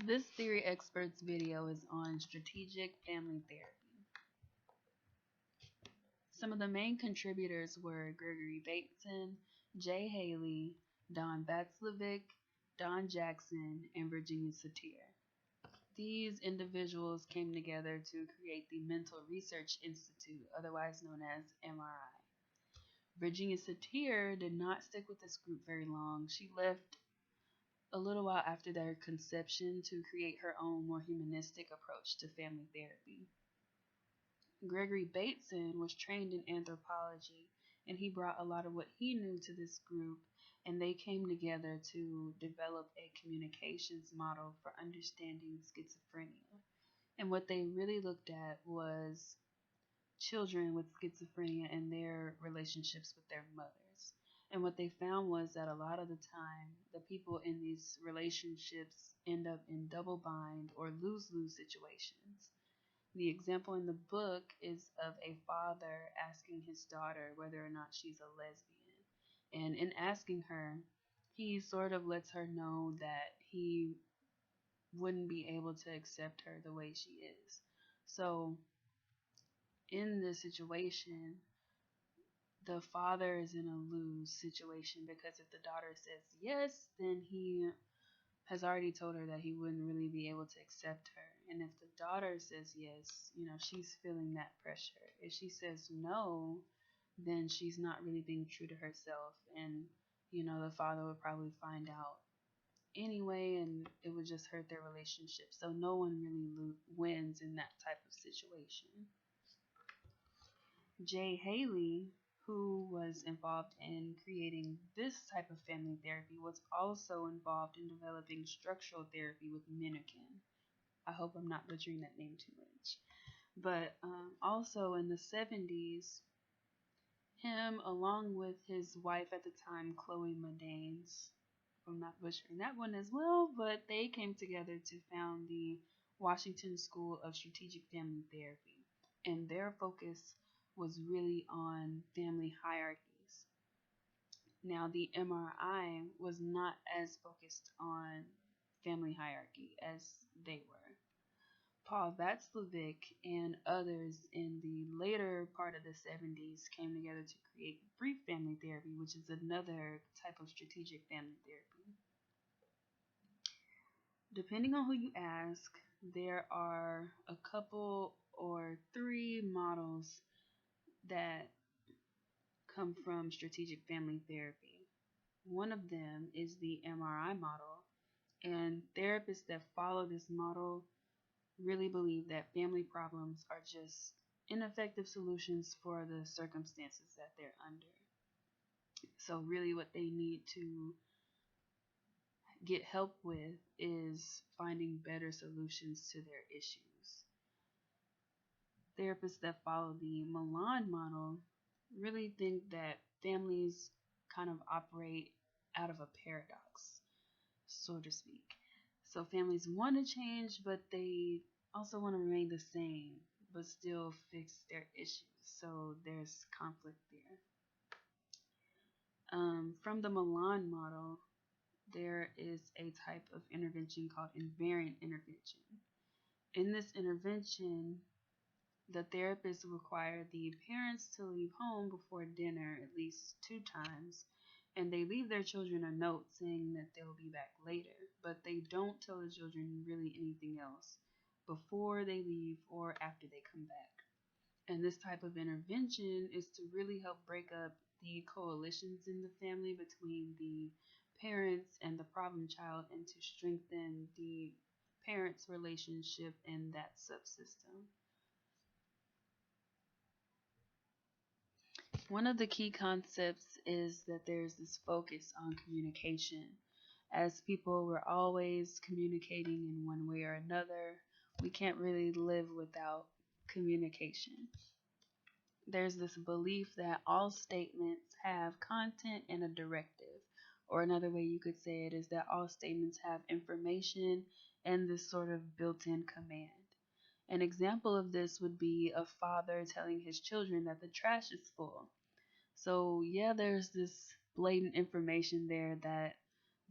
This Theory Experts video is on strategic family therapy. Some of the main contributors were Gregory Bateson, Jay Haley, Don Batzlavick, Don Jackson, and Virginia Satir. These individuals came together to create the Mental Research Institute, otherwise known as MRI. Virginia Satir did not stick with this group very long. She left a little while after their conception to create her own more humanistic approach to family therapy. Gregory Bateson was trained in anthropology, and he brought a lot of what he knew to this group, and they came together to develop a communications model for understanding schizophrenia. And what they really looked at was children with schizophrenia and their relationships with their mothers. And what they found was that a lot of the time, the people in these relationships end up in double bind or lose lose situations. The example in the book is of a father asking his daughter whether or not she's a lesbian. And in asking her, he sort of lets her know that he wouldn't be able to accept her the way she is. So, in this situation, the father is in a lose situation because if the daughter says yes, then he has already told her that he wouldn't really be able to accept her. And if the daughter says yes, she's feeling that pressure. If she says no, then she's not really being true to herself. And, the father would probably find out anyway, and it would just hurt their relationship. So no one really wins in that type of situation. Jay Haley, who was involved in creating this type of family therapy, was also involved in developing structural therapy with Minikin. I hope I'm not butchering that name too much. But also in the 70s, him along with his wife at the time, Chloe Madanes, I'm not butchering that one as well, but they came together to found the Washington School of Strategic Family Therapy. And their focus was really on family hierarchies. Now, the MRI was not as focused on family hierarchy as they were. Paul Václavic and others in the later part of the 70s came together to create brief family therapy, which is another type of strategic family therapy. Depending on who you ask, there are a couple or three models that come from strategic family therapy. One of them is the MRI model, and therapists that follow this model really believe that family problems are just ineffective solutions for the circumstances that they're under. So really what they need to get help with is finding better solutions to their issues. Therapists that follow the Milan model really think that families kind of operate out of a paradox, so to speak. So families want to change, but they also want to remain the same, but still fix their issues. So there's conflict there. From the Milan model, there is a type of intervention called invariant intervention. In this intervention, the therapist require the parents to leave home before dinner at least 2 times, and they leave their children a note saying that they'll be back later, but they don't tell the children really anything else before they leave or after they come back. And this type of intervention is to really help break up the coalitions in the family between the parents and the problem child and to strengthen the parents' relationship in that subsystem. One of the key concepts is that there's this focus on communication. As people, we're always communicating in one way or another. We can't really live without communication. There's this belief that all statements have content and a directive. Or another way you could say it is that all statements have information and this sort of built-in command. An example of this would be a father telling his children that the trash is full. So yeah, there's this blatant information there that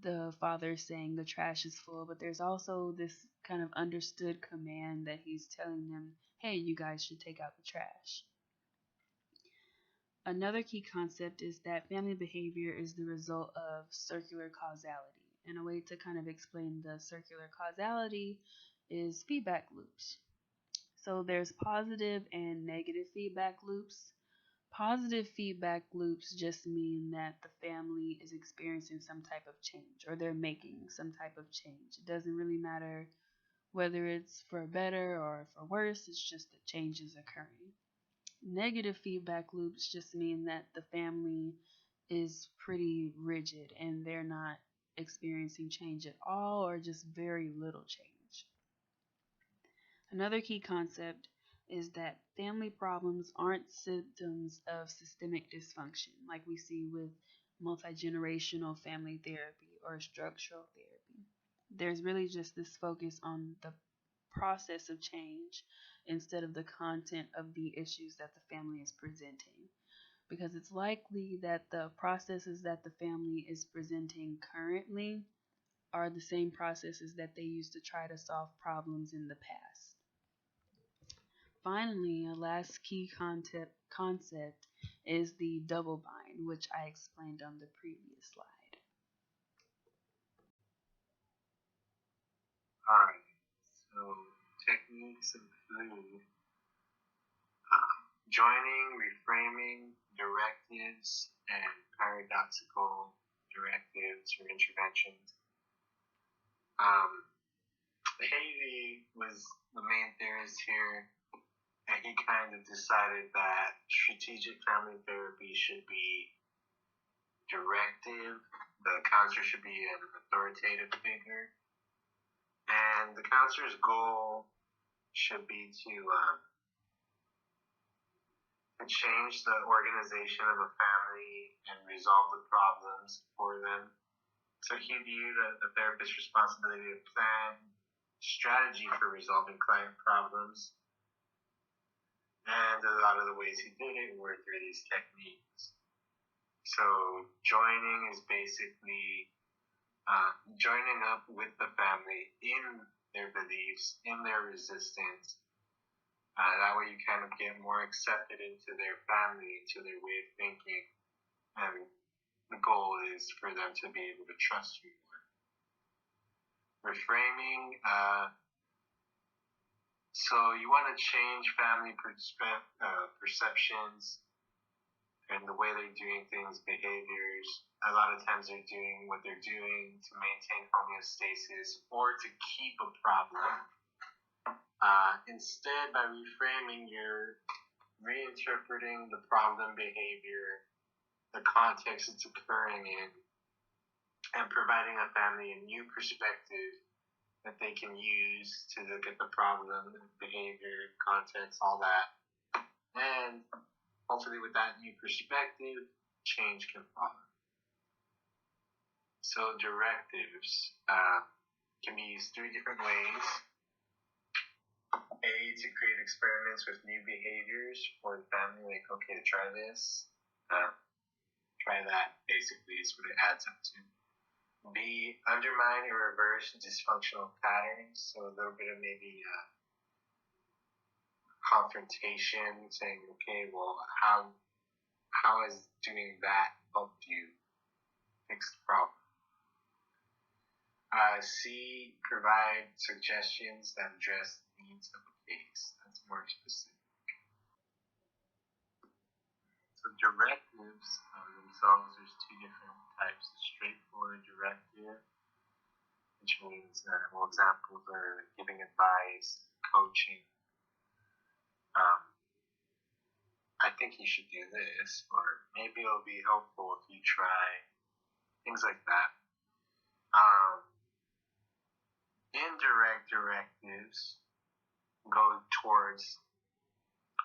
the father saying the trash is full, but there's also this kind of understood command that he's telling them, hey, you guys should take out the trash. Another key concept is that family behavior is the result of circular causality. And a way to kind of explain the circular causality is feedback loops. So there's positive and negative feedback loops. Positive feedback loops just mean that the family is experiencing some type of change or they're making some type of change. It doesn't really matter whether it's for better or for worse, it's just that change is occurring. Negative feedback loops just mean that the family is pretty rigid and they're not experiencing change at all or just very little change. Another key concept is that family problems aren't symptoms of systemic dysfunction like we see with multi-generational family therapy or structural therapy. There's really just this focus on the process of change instead of the content of the issues that the family is presenting. Because it's likely that the processes that the family is presenting currently are the same processes that they used to try to solve problems in the past. Finally, a last key concept is the double bind, which I explained on the previous slide. Alright, so techniques include joining, reframing, directives, and paradoxical directives or interventions. Haley was the main theorist here, and he kind of decided that strategic family therapy should be directive. The counselor should be an authoritative figure, and the counselor's goal should be to change the organization of a family and resolve the problems for them. So he viewed a therapist's responsibility to plan strategy for resolving client problems. And a lot of the ways he did it were through these techniques. So joining is basically joining up with the family in their beliefs, in their resistance. That way you kind of get more accepted into their family, into their way of thinking. And the goal is for them to be able to trust you more. Reframing, so you want to change family perceptions and the way they're doing things, behaviors. A lot of times they're doing what they're doing to maintain homeostasis or to keep a problem. Instead, by reframing, you're reinterpreting the problem behavior, the context it's occurring in, and providing a family a new perspective that they can use to look at the problem, behavior, context, all that. And hopefully with that new perspective, change can follow. So directives can be used 3 different ways. A, to create experiments with new behaviors for the family, like, okay, try this, try that, basically is what it adds up to. B, undermine or reverse dysfunctional patterns, so a little bit of maybe confrontation, saying, okay, well, how has doing that helped you fix the problem? C, provide suggestions that address the needs of the case. That's more specific. So directives themselves, there's 2 different types. The straightforward directive, which means, examples are giving advice, coaching. I think you should do this, or maybe it'll be helpful if you try, things like that. Indirect directives go towards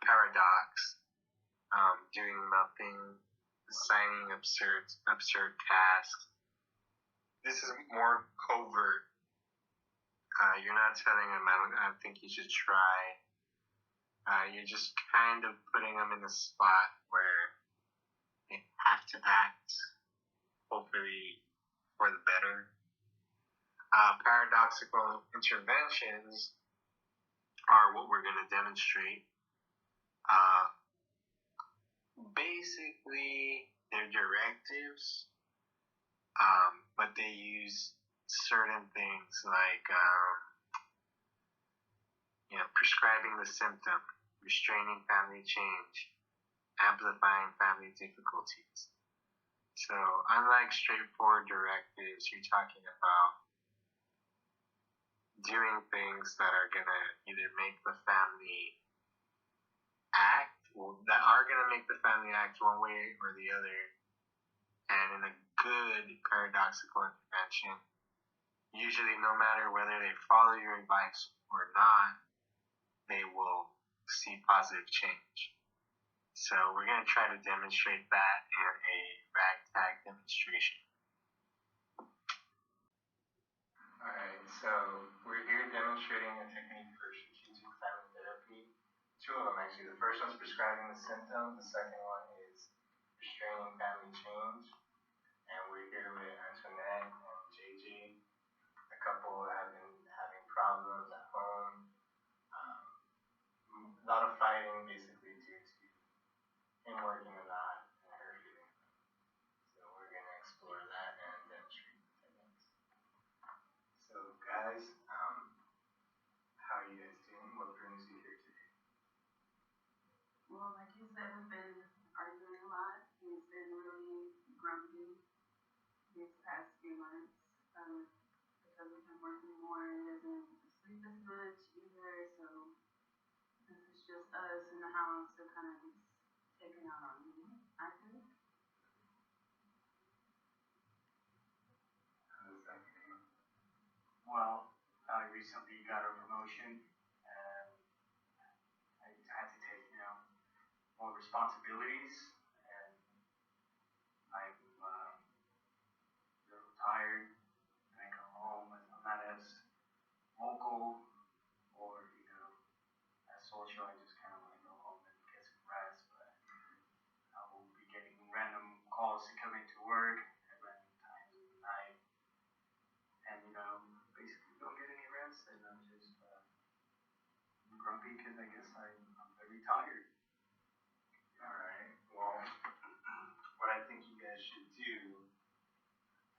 paradox, doing nothing, assigning absurd tasks. This is more covert. You're not telling them, I think you should try. You're just kind of putting them in a spot where they have to act. Hopefully for the better. Paradoxical interventions are what we're going to demonstrate. Basically, they're directives, but they use certain things like prescribing the symptom, restraining family change, amplifying family difficulties. So, unlike straightforward directives, you're talking about doing things that are going to either make the family act, that are going to make the family act one way or the other. And in a good paradoxical intervention, usually no matter whether they follow your advice or not, they will see positive change. So we're going to try to demonstrate that in a ragtag demonstration. Alright, so we're here demonstrating a technique for strategic family therapy. Two of them actually. The first one's prescribing the symptom. The second one is restraining family change. And we're here with Antoinette and JJ. A couple have been having problems at home. A lot of fighting basically due to him working a lot and her feeling. So we're going to explore that and demonstrate the techniques. So guys, how are you guys doing? What brings you here today? Well, like you said, we've been arguing a lot. He's been really grumpy these past few months because of him working more and he doesn't get to sleep as much either. So this is just us in the house, so kind of just taking out on me, I think. How does that feel? Well, I recently got a promotion and I had to take, more responsibilities, and I'm a little tired. And I come home and I'm not as vocal or, as social. I just kind of want to go home and get some rest, but I will be getting random calls to come into work at random times of the night, and, basically don't get any rest, and I'm just grumpy because I guess I'm very tired. Alright, well, what I think you guys should do,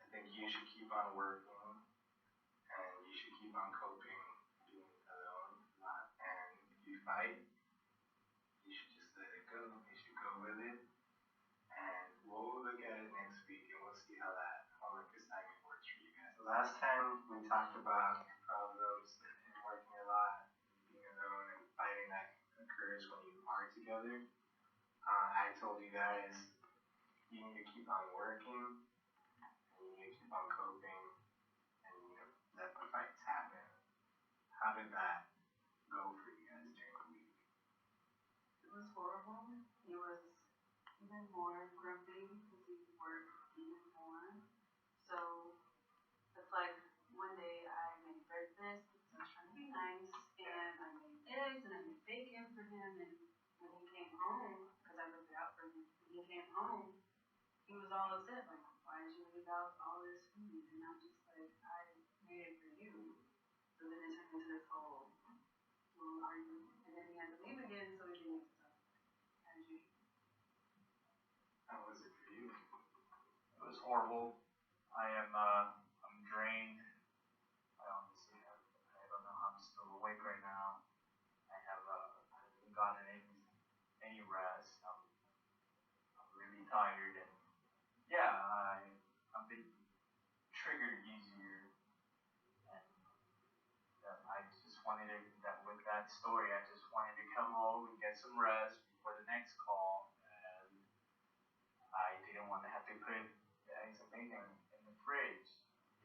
I think you should keep on working, and you should keep on coping, being alone a lot, and if you fight, you should just let it go, you should go with it, and we'll look at it next week, and we'll see how that homework assignment works for you guys. The last time we talked about problems and working a lot, being alone, and fighting that occurs when you are together. I told you guys you need to keep on working, and you need to keep on coping, and let the fights happen. How did that go for you guys during the week? It was horrible. He was even more grumpy because he worked even more. So it's like one day I made breakfast because I was trying to be nice, and I made eggs and I made bacon for him. And when he came home, because I looked it out for him, when he came home, he was all upset, like, why did you leave out all this food? And I'm just like, I made it for you. So then it turned into this whole little argument. And then he had to leave again, so we didn't get to talk as usual. How was it for you? It was horrible. I'm drained. I honestly I don't know how I'm still awake right now. I haven't gotten any rest. I'm really tired, and yeah, I'm been triggered easier, and I just wanted to, that with that story, I just wanted to come home and get some rest before the next call, and I didn't want to have to put the eggs and bacon in the fridge.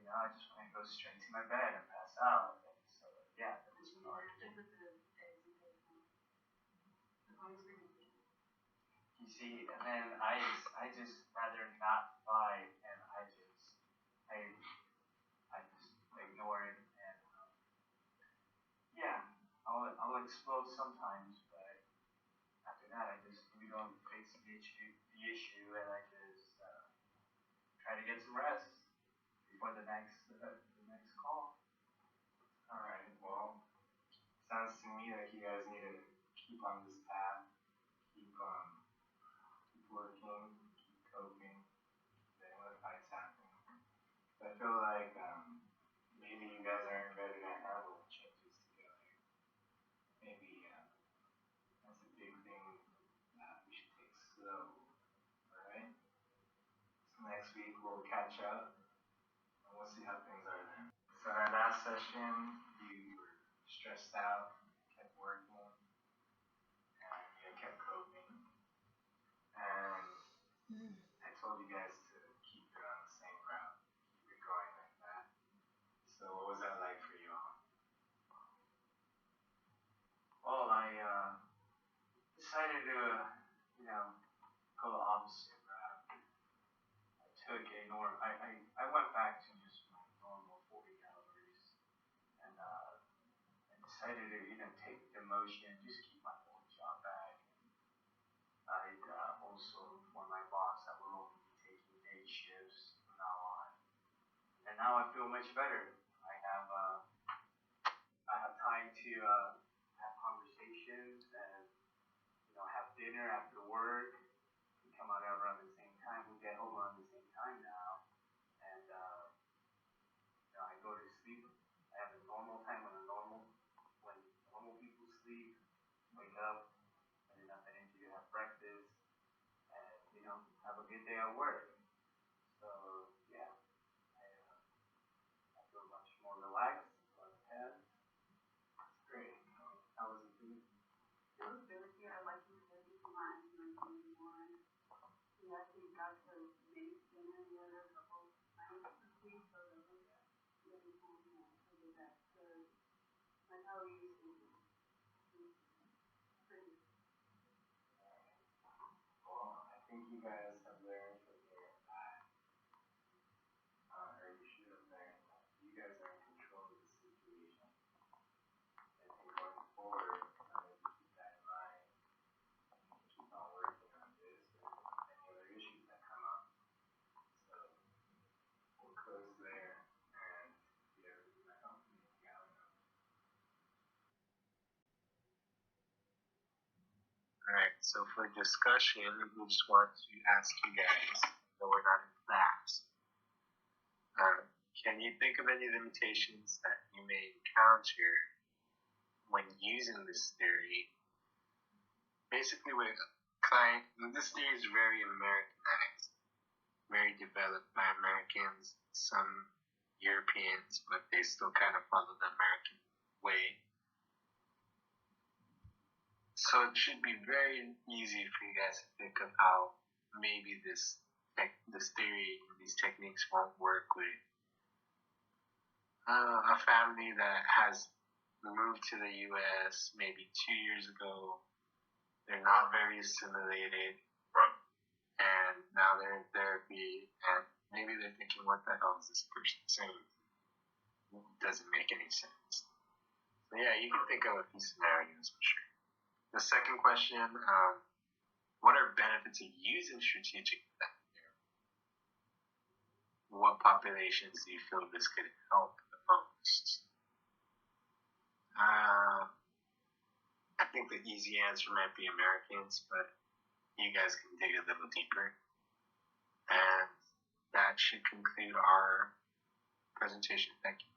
I just want to go straight to my bed and pass out. And so yeah, that was an argument. You see, and then I just rather not fight, and I just ignore it, and yeah, I'll explode sometimes, but after that I just don't face the issue, and I just try to get some rest. before the next call. All right. Well, sounds to me like you guys need to keep on this path, keep working, keep coping, then what fights happen. I feel like maybe you guys aren't ready to handle changes together. Maybe that's a big thing that we should take slow. All right. So next week we'll catch up and we'll see how things are then. So in our last session, you were stressed out, kept working, and you kept coping. And I told you guys to keep it on the same route, keep it going like that. So what was that like for you all? Well, I decided to, go the opposite route. I went back to just my normal 40 calories, and I decided to take demotion, just keep my old job back. I'd also informed my boss that we'll only be taking day shifts from now on, and now I feel much better. I have time to have conversations and have dinner after work. We come out around the same time. We get home around the same time now, and I go to sleep. I have a normal time when normal people sleep. Wake up, have enough energy to have breakfast, and have a good day at work. So yeah, I feel much more relaxed, less tense. It's great. How was it for you? It was good. Yeah, I like you said, you can mind more. We actually got to make dinner together a couple nights this week, so that was really cool. Yeah, so that's good. Like how we used to do. Pretty. Well, I think you guys have learned from here that, or you should have learned that you guys are in control of the situation. I think going forward, maybe keep that in mind. Keep on working on this or any other issues that come up. So we'll close there and see everything that helps me out. Alright, so for discussion, we just want to ask you guys, though we're not in class, can you think of any limitations that you may encounter when using this theory? Basically, this theory is very Americanized, very developed by Americans, some Europeans, but they still kind of follow the American way. So it should be very easy for you guys to think of how maybe this theory and these techniques won't work with a family that has moved to the U.S. maybe 2 years ago. They're not very assimilated, and now they're in therapy, and maybe they're thinking, what the hell is this person saying? It doesn't make any sense. So yeah, you can think of a few scenarios for sure. The second question, what are benefits of using strategic method? What populations do you feel this could help the most? I think the easy answer might be Americans, but you guys can dig a little deeper. And that should conclude our presentation. Thank you.